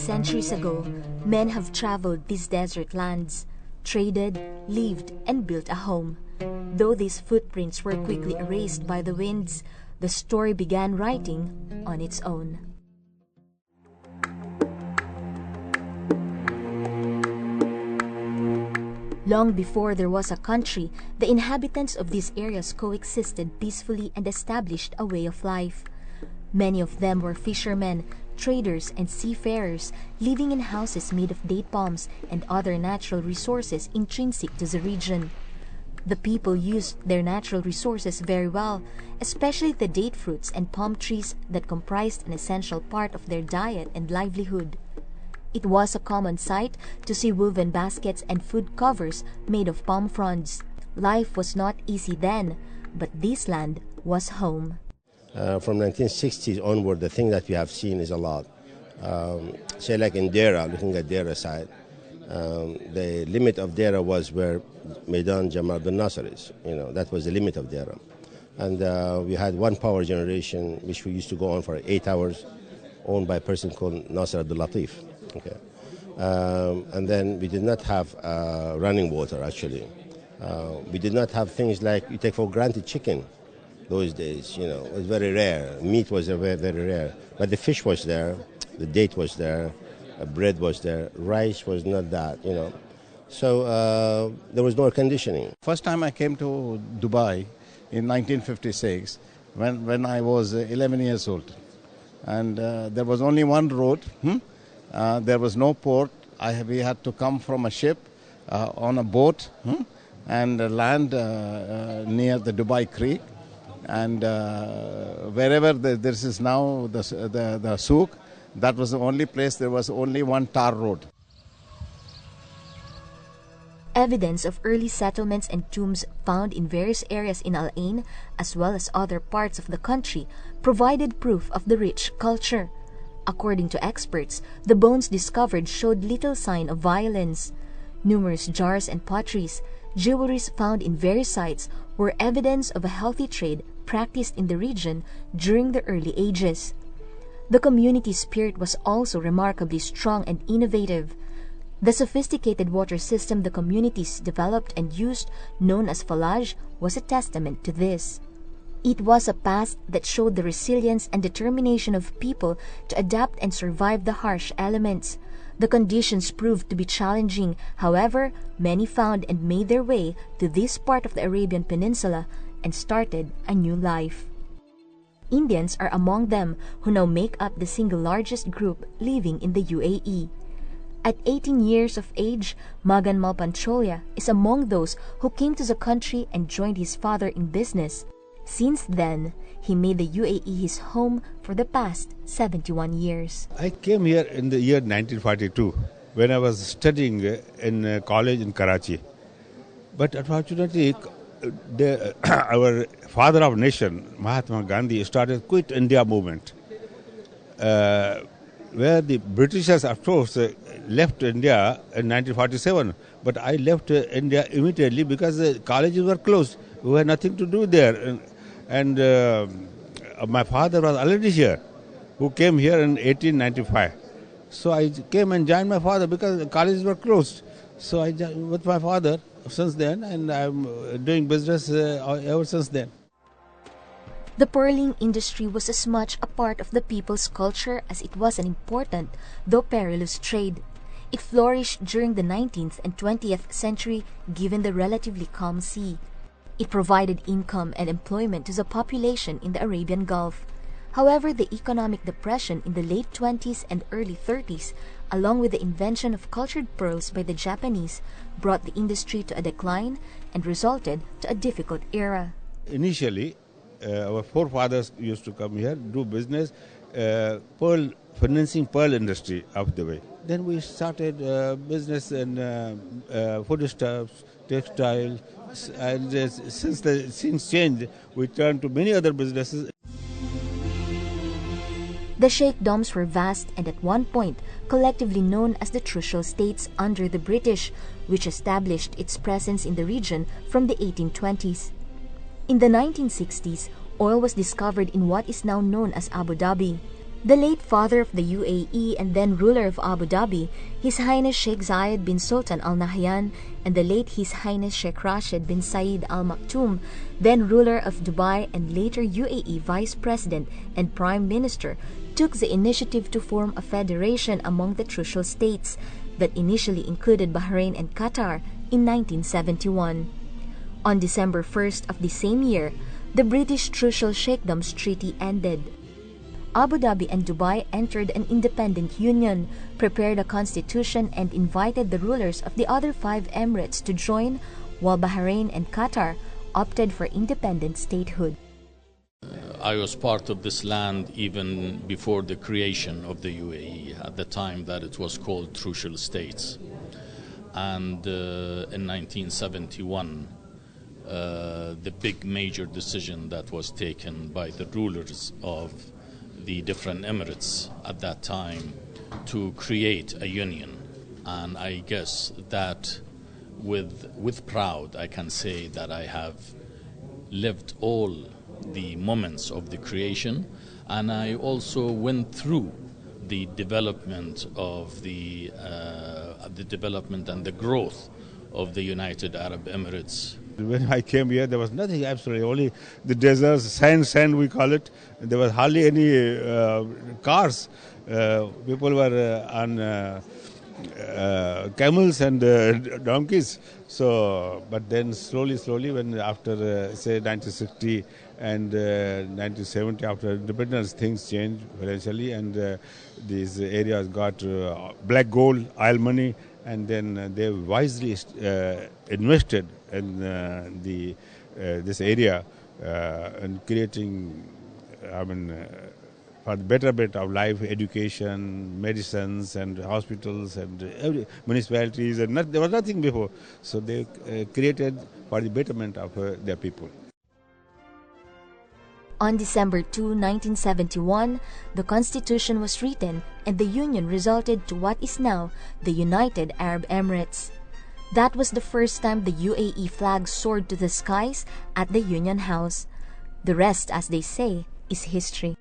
centuries ago, men have traveled these desert lands, traded, lived, and built a home. Though these footprints were quickly erased by the winds, the story began writing on its own. Long before there was a country, the inhabitants of these areas coexisted peacefully and established a way of life. Many of them were fishermen, traders, and seafarers living in houses made of date palms and other natural resources intrinsic to the region. The people used their natural resources very well, especially the date fruits and palm trees that comprised an essential part of their diet and livelihood. It was a common sight to see woven baskets and food covers made of palm fronds. Life was not easy then, but this land was home. From 1960s onward, the thing that we have seen is a lot. Say like in Dera, looking at Dera side, the limit of Dera was where Maidan Jamal bin Nasser is. That was the limit of Dera. And we had one power generation, which we used to go on for 8 hours, owned by a person called Nasser Abdul Latif. Okay. And then we did not have running water, actually. We did not have things like you take for granted chicken those days. It was very rare. Meat was very, very rare. But the fish was there, the date was there, bread was there, rice was not that, So there was no air conditioning. First time I came to Dubai in 1956, when I was 11 years old. And there was only one road. There was no port. We had to come from a ship on a boat and land near the Dubai Creek. And wherever this is now the souk, that was the only place. There was only one tar road. Evidence of early settlements and tombs found in various areas in Al Ain, as well as other parts of the country, provided proof of the rich culture. According to experts, the bones discovered showed little sign of violence. Numerous jars and potteries, jewelries found in various sites were evidence of a healthy trade practiced in the region during the early ages. The community spirit was also remarkably strong and innovative. The sophisticated water system the communities developed and used, known as falaj, was a testament to this. It was a past that showed the resilience and determination of people to adapt and survive the harsh elements. The conditions proved to be challenging. However, many found and made their way to this part of the Arabian Peninsula and started a new life. Indians are among them, who now make up the single largest group living in the UAE. At 18 years of age, Magan Malpancholia is among those who came to the country and joined his father in business. Since then, he made the UAE his home for the past 71 years. I came here in the year 1942 when I was studying in college in Karachi. But unfortunately, our father of nation, Mahatma Gandhi, started Quit India movement, where the Britishers, of course, left India in 1947. But I left India immediately because the colleges were closed. We had nothing to do there. And my father was already here, who came here in 1895. So I came and joined my father because the colleges were closed. So I joined with my father since then, and I'm doing business ever since then. The pearling industry was as much a part of the people's culture as it was an important, though perilous, trade. It flourished during the 19th and 20th century given the relatively calm sea. It provided income and employment to the population in the Arabian Gulf. However, the economic depression in the late 20s and early 30s, along with the invention of cultured pearls by the Japanese, brought the industry to a decline and resulted to a difficult era. Initially, our forefathers used to come here, do business, financing pearl industry of the way. Then we started business in foodstuffs, textiles, and since the things changed, we turned to many other businesses. The sheikdoms were vast and at one point collectively known as the Trucial States under the British, which established its presence in the region from the 1820s. In the 1960s, oil was discovered in what is now known as Abu Dhabi. The late father of the UAE and then ruler of Abu Dhabi, His Highness Sheikh Zayed bin Sultan Al Nahyan, and the late His Highness Sheikh Rashid bin Saeed Al Maktoum, then ruler of Dubai and later UAE Vice President and Prime Minister, took the initiative to form a federation among the Trucial states that initially included Bahrain and Qatar in 1971. On December 1st of the same year, the British Trucial Sheikdoms Treaty ended. Abu Dhabi and Dubai entered an independent union, prepared a constitution, and invited the rulers of the other 5 emirates to join, while Bahrain and Qatar opted for independent statehood. I was part of this land even before the creation of the UAE, at the time that it was called Trucial States. And in 1971, the big major decision that was taken by the rulers of the different emirates at that time to create a union. And I guess that with pride I can say that I have lived all the moments of the creation, and I also went through the development of the development and the growth of the United Arab Emirates. When I came here, there was nothing, absolutely, only the deserts, sand we call it. There was hardly any cars. People were on camels and donkeys. So, but then slowly, when after say 1960 and 1970, after independence, things changed financially, and these areas got black gold, oil money, and then they wisely invested in this area and creating, for the betterment of life, education, medicines, and hospitals, and every municipalities, and there was nothing before. So they created for the betterment of their people. On December 2, 1971, the Constitution was written and the union resulted to what is now the United Arab Emirates. That was the first time the UAE flag soared to the skies at the Union House. The rest, as they say, is history.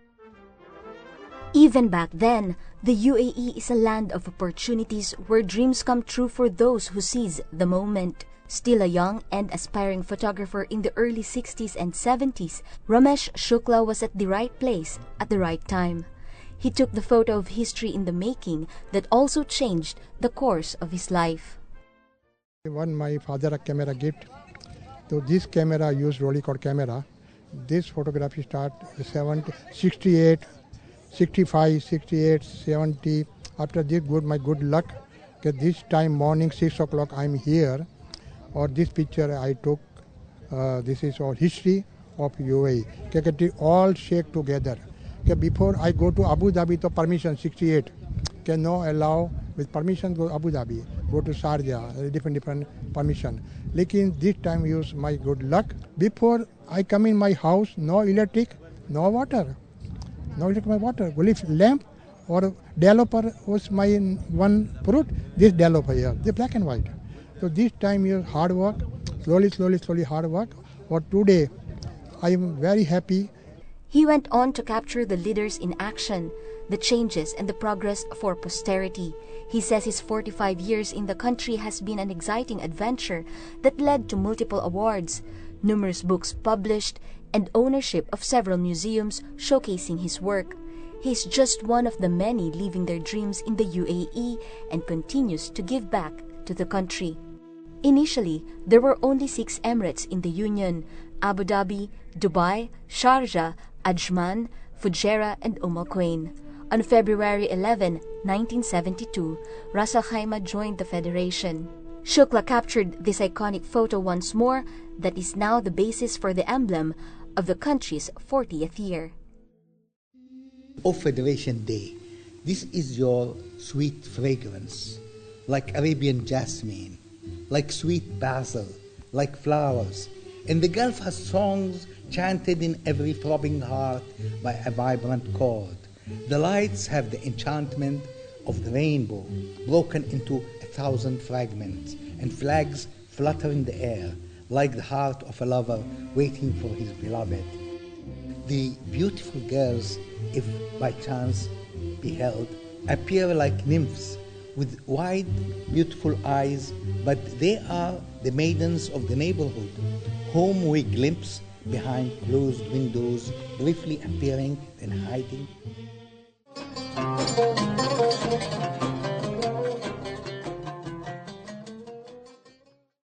Even back then, the UAE is a land of opportunities where dreams come true for those who seize the moment. Still a young and aspiring photographer in the early 60s and 70s, Ramesh Shukla was at the right place at the right time. He took the photo of history in the making that also changed the course of his life. One my father a camera gift. So this camera used Rolleicord camera. This photography start 68, 65, 68, 70. After this my good luck. Okay, this time morning 6 o'clock I'm here. Or this picture I took, this is all history of UAE. Okay, all shake together. Okay, before I go to Abu Dhabi, to permission 68. Okay, no allow with permission go Abu Dhabi, go to Sharjah, different permission. Lekin this time use my good luck. Before I come in my house, no electric, no water. No electric, my water. Only lamp or developer was my one fruit. This developer here, the black and white. So this time is hard work, slowly hard work. But today, I am very happy. He went on to capture the leaders in action, the changes and the progress for posterity. He says his 45 years in the country has been an exciting adventure that led to multiple awards, numerous books published, and ownership of several museums showcasing his work. He is just one of the many living their dreams in the UAE and continues to give back to the country. Initially, there were only 6 emirates in the Union: Abu Dhabi, Dubai, Sharjah, Ajman, Fujairah, and Al Quwain. On February 11, 1972, Ras Al Khaimah joined the federation. Shukla captured this iconic photo once more that is now the basis for the emblem of the country's 40th year. Of Federation Day, this is your sweet fragrance, like Arabian jasmine, like sweet basil, like flowers. And the Gulf has songs chanted in every throbbing heart by a vibrant chord. The lights have the enchantment of the rainbow, broken into 1,000 fragments, and flags flutter in the air, like the heart of a lover waiting for his beloved. The beautiful girls if by chance beheld, appear like nymphs with wide, beautiful eyes, but they are the maidens of the neighborhood, whom we glimpse behind closed windows, briefly appearing and hiding.